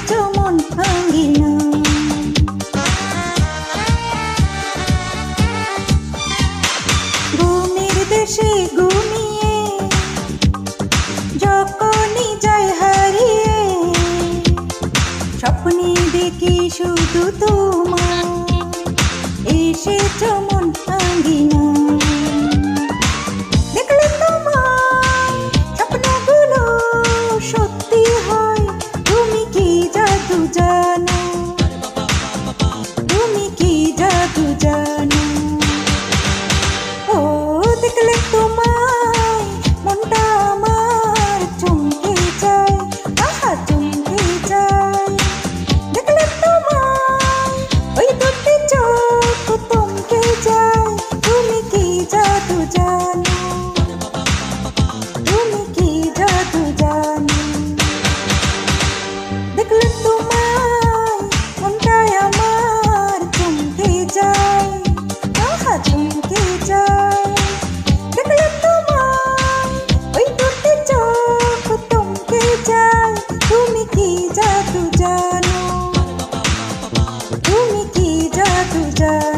এসেছো মন ভাঙিনা। ঘুমের দেশে ঘুমিয়ে যখনই যাই হারিয়ে, স্বপ্নে দেখি শুধু তোমার এসেছো মন ভাঙিনা। দেখলে তোমার স্বপ্নগুলো সত্যি হয়, তুমি কি জাদু জানো, তুমি কি জাদু জানো। ও দেখলে তোমায় মনটা আমার চমকে যায়, আহা চমকে যায়। দেখলে তোমায় ওই দুটি চোখ চমকে যায়, তুমি কি জাদু জানো, তুমি কি জাদু জানো। দেখলে তোমায় মনটাই আমার চমকে যায়, আহা চমকে যায়। দেখলে তোমায় ওই দুটি চোখ চমকে যায়, তুমি কি জাদু জানো, তুমি কি জাদু জানো।